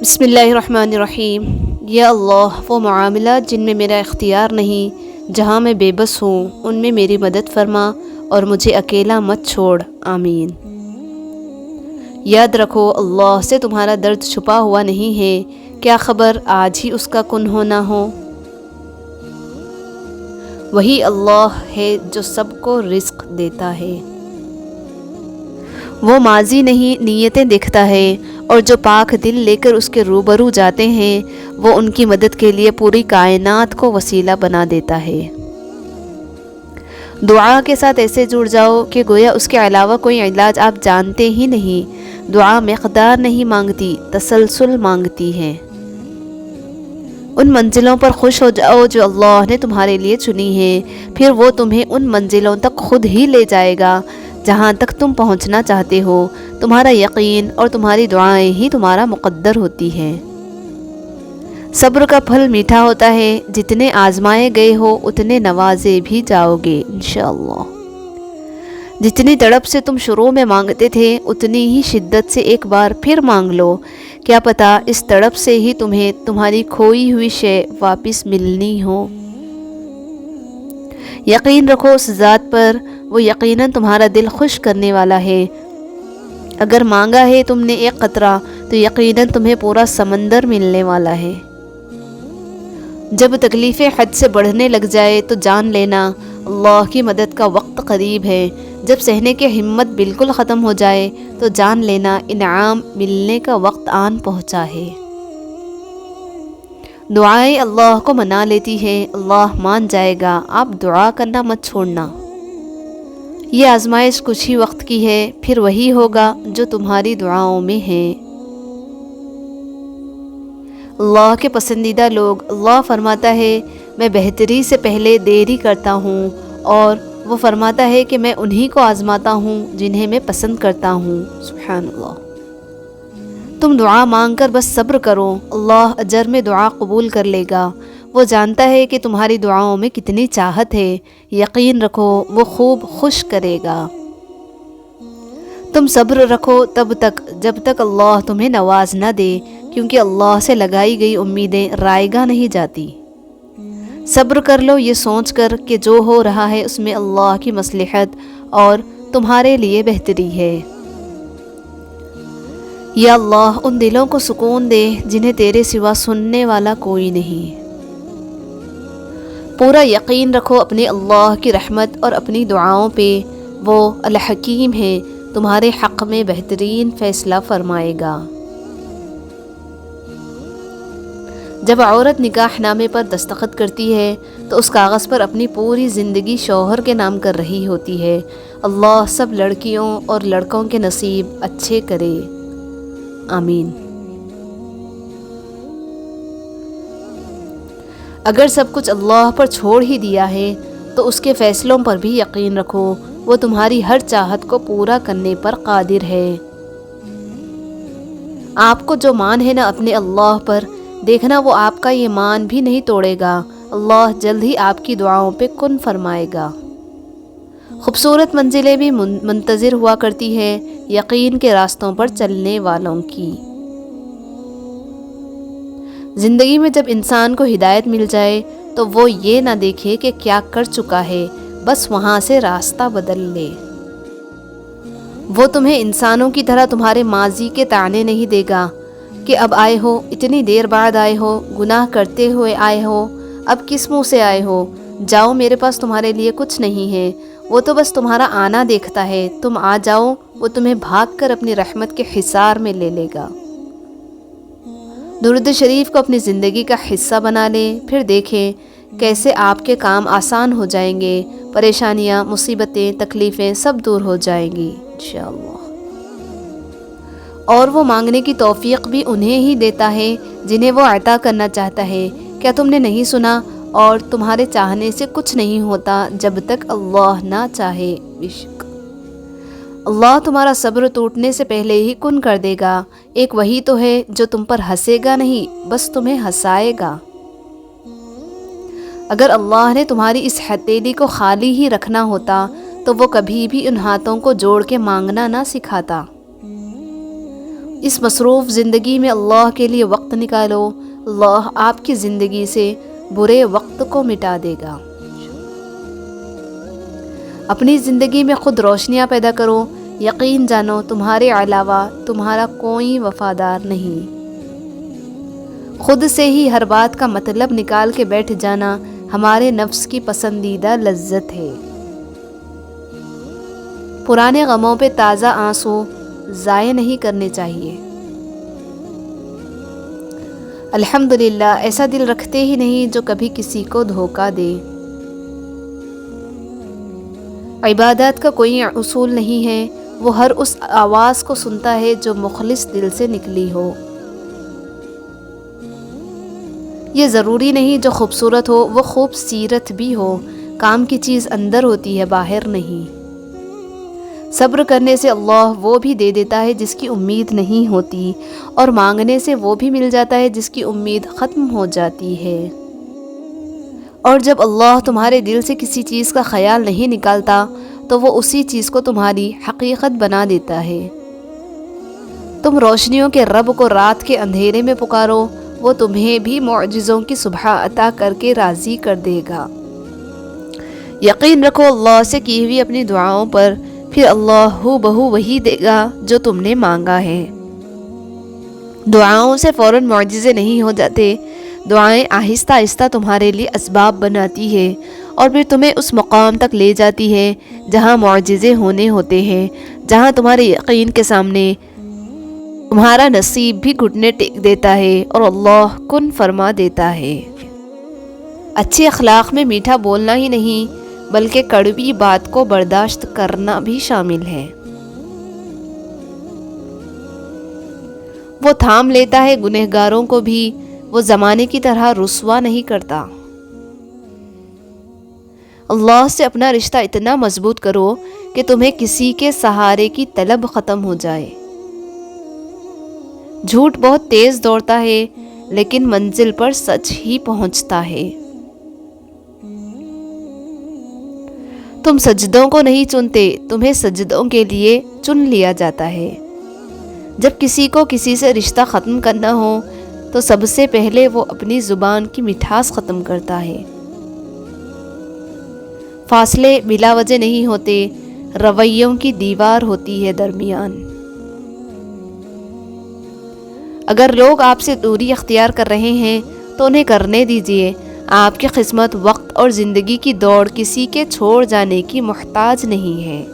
بسم اللہ الرحمن الرحیم۔ یا اللہ، وہ معاملات جن میں میرا اختیار نہیں، جہاں میں بے بس ہوں، ان میں میری مدد فرما اور مجھے اکیلا مت چھوڑ، آمین۔ یاد رکھو، اللہ سے تمہارا درد چھپا ہوا نہیں ہے، کیا خبر آج ہی اس کا کن ہونا ہو۔ وہی اللہ ہے جو سب کو رزق دیتا ہے، وہ ماضی نہیں نیتیں دیکھتا ہے، اور جو پاک دل لے کر اس کے روبرو جاتے ہیں وہ ان کی مدد کے لیے پوری کائنات کو وسیلہ بنا دیتا ہے۔ دعا کے ساتھ ایسے جڑ جاؤ کہ گویا اس کے علاوہ کوئی علاج آپ جانتے ہی نہیں۔ دعا مقدار نہیں مانگتی، تسلسل مانگتی ہے۔ ان منزلوں پر خوش ہو جاؤ جو اللہ نے تمہارے لیے چنی ہیں، پھر وہ تمہیں ان منزلوں تک خود ہی لے جائے گا جہاں تک تم پہنچنا چاہتے ہو۔ تمہارا یقین اور تمہاری دعائیں ہی تمہارا مقدر ہوتی ہیں۔ صبر کا پھل میٹھا ہوتا ہے، جتنے آزمائے گئے ہو اتنے نوازے بھی جاؤ گے انشاءاللہ۔ جتنی تڑپ سے تم شروع میں مانگتے تھے اتنی ہی شدت سے ایک بار پھر مانگ لو، کیا پتہ اس تڑپ سے ہی تمہیں تمہاری کھوئی ہوئی شے واپس ملنی ہو۔ یقین رکھو اس ذات پر، وہ یقیناً تمہارا دل خوش کرنے والا ہے۔ اگر مانگا ہے تم نے ایک قطرہ تو یقیناً تمہیں پورا سمندر ملنے والا ہے۔ جب تکلیفیں حد سے بڑھنے لگ جائے تو جان لینا اللہ کی مدد کا وقت قریب ہے۔ جب سہنے کی ہمت بالکل ختم ہو جائے تو جان لینا انعام ملنے کا وقت آن پہنچا ہے۔ دعائیں اللہ کو منا لیتی ہیں، اللہ مان جائے گا، آپ دعا کرنا مت چھوڑنا۔ یہ آزمائش کچھ ہی وقت کی ہے، پھر وہی ہوگا جو تمہاری دعاؤں میں ہے۔ اللہ کے پسندیدہ لوگ، اللہ فرماتا ہے میں بہتری سے پہلے دیری کرتا ہوں، اور وہ فرماتا ہے کہ میں انہی کو آزماتا ہوں جنہیں میں پسند کرتا ہوں۔ سبحان اللہ۔ تم دعا مانگ کر بس صبر کرو، اللہ اجر میں دعا قبول کر لے گا۔ وہ جانتا ہے کہ تمہاری دعاؤں میں کتنی چاہت ہے، یقین رکھو وہ خوب خوش کرے گا۔ تم صبر رکھو تب تک جب تک اللہ تمہیں نواز نہ دے، کیونکہ اللہ سے لگائی گئی امیدیں رائے گاہ نہیں جاتی۔ صبر کر لو یہ سوچ کر کہ جو ہو رہا ہے اس میں اللہ کی مصلحت اور تمہارے لیے بہتری ہے۔ یا اللہ ان دلوں کو سکون دے جنہیں تیرے سوا سننے والا کوئی نہیں۔ پورا یقین رکھو اپنے اللہ کی رحمت اور اپنی دعاؤں پہ، وہ الحکیم ہے، تمہارے حق میں بہترین فیصلہ فرمائے گا۔ جب عورت نکاح نامے پر دستخط کرتی ہے تو اس کاغذ پر اپنی پوری زندگی شوہر کے نام کر رہی ہوتی ہے۔ اللہ سب لڑکیوں اور لڑکوں کے نصیب اچھے کرے، آمین۔ اگر سب کچھ اللہ پر چھوڑ ہی دیا ہے تو اس کے فیصلوں پر بھی یقین رکھو، وہ تمہاری ہر چاہت کو پورا کرنے پر قادر ہے۔ آپ کو جو مان ہے نا اپنے اللہ پر، دیکھنا وہ آپ کا یہ مان بھی نہیں توڑے گا۔ اللہ جلد ہی آپ کی دعاؤں پہ کن فرمائے گا۔ خوبصورت منزلیں بھی منتظر ہوا کرتی ہے یقین کے راستوں پر چلنے والوں کی۔ زندگی میں جب انسان کو ہدایت مل جائے تو وہ یہ نہ دیکھے کہ کیا کر چکا ہے، بس وہاں سے راستہ بدل لے۔ وہ تمہیں انسانوں کی طرح تمہارے ماضی کے طعنے نہیں دے گا کہ اب آئے ہو، اتنی دیر بعد آئے ہو، گناہ کرتے ہوئے آئے ہو، اب کس منہ سے آئے ہو، جاؤ میرے پاس تمہارے لیے کچھ نہیں ہے۔ وہ تو بس تمہارا آنا دیکھتا ہے، تم آ جاؤ، وہ تمہیں بھاگ کر اپنی رحمت کے حصار میں لے لے گا۔ درود شریف کو اپنی زندگی کا حصہ بنا لیں، پھر دیکھیں کیسے آپ کے کام آسان ہو جائیں گے، پریشانیاں، مصیبتیں، تکلیفیں سب دور ہو جائیں گی انشاءاللہ۔ اور وہ مانگنے کی توفیق بھی انہیں ہی دیتا ہے جنہیں وہ عطا کرنا چاہتا ہے۔ کیا تم نے نہیں سنا؟ اور تمہارے چاہنے سے کچھ نہیں ہوتا جب تک اللہ نہ چاہے۔ عشق اللہ تمہارا صبر ٹوٹنے سے پہلے ہی کن کر دے گا۔ ایک وہی تو ہے جو تم پر ہنسے گا نہیں، بس تمہیں ہنسائے گا۔ اگر اللہ نے تمہاری اس ہتھیلی کو خالی ہی رکھنا ہوتا تو وہ کبھی بھی ان ہاتھوں کو جوڑ کے مانگنا نہ سکھاتا۔ اس مصروف زندگی میں اللہ کے لیے وقت نکالو، اللہ آپ کی زندگی سے برے وقت کو مٹا دے گا۔ اپنی زندگی میں خود روشنیاں پیدا کرو، یقین جانو تمہارے علاوہ تمہارا کوئی وفادار نہیں۔ خود سے ہی ہر بات کا مطلب نکال کے بیٹھ جانا ہمارے نفس کی پسندیدہ لذت ہے۔ پرانے غموں پہ تازہ آنسو ضائع نہیں کرنے چاہیے۔ الحمدللہ ایسا دل رکھتے ہی نہیں جو کبھی کسی کو دھوکہ دے۔ عبادات کا کوئی اصول نہیں ہے، وہ ہر اس آواز کو سنتا ہے جو مخلص دل سے نکلی ہو۔ یہ ضروری نہیں جو خوبصورت ہو وہ خوب سیرت بھی ہو، کام کی چیز اندر ہوتی ہے باہر نہیں۔ صبر کرنے سے اللہ وہ بھی دے دیتا ہے جس کی امید نہیں ہوتی، اور مانگنے سے وہ بھی مل جاتا ہے جس کی امید ختم ہو جاتی ہے۔ اور جب اللہ تمہارے دل سے کسی چیز کا خیال نہیں نکالتا تو وہ اسی چیز کو تمہاری حقیقت بنا دیتا ہے۔ تم روشنیوں کے رب کو رات کے اندھیرے میں پکارو، وہ تمہیں بھی معجزوں کی صبح عطا کر کے راضی کر دے گا۔ یقین رکھو اللہ سے کی ہوئی اپنی دعاؤں پر، پھر اللہ ہو بہو وہی دے گا جو تم نے مانگا ہے۔ دعاؤں سے فوراً معجزے نہیں ہو جاتے، دعائیں آہستہ آہستہ تمہارے لیے اسباب بناتی ہے اور پھر تمہیں اس مقام تک لے جاتی ہے جہاں معجزے ہونے ہوتے ہیں، جہاں تمہارے یقین کے سامنے تمہارا نصیب بھی گھٹنے ٹیک دیتا ہے اور اللہ کن فرما دیتا ہے۔ اچھے اخلاق میں میٹھا بولنا ہی نہیں بلکہ کڑوی بات کو برداشت کرنا بھی شامل ہے۔ وہ تھام لیتا ہے گنہگاروں کو بھی، وہ زمانے کی طرح رسوا نہیں کرتا۔ اللہ سے اپنا رشتہ اتنا مضبوط کرو کہ تمہیں کسی کے سہارے کی طلب ختم ہو جائے۔ جھوٹ بہت تیز دوڑتا ہے لیکن منزل پر سچ ہی پہنچتا ہے۔ تم سجدوں کو نہیں چنتے، تمہیں سجدوں کے لیے چن لیا جاتا ہے۔ جب کسی کو کسی سے رشتہ ختم کرنا ہو تو سب سے پہلے وہ اپنی زبان کی مٹھاس ختم کرتا ہے۔ فاصلے بلا وجہ نہیں ہوتے، رویوں کی دیوار ہوتی ہے درمیان۔ اگر لوگ آپ سے دوری اختیار کر رہے ہیں تو انہیں کرنے دیجیے، آپ کی قسمت، وقت اور زندگی کی دوڑ کسی کے چھوڑ جانے کی محتاج نہیں ہے۔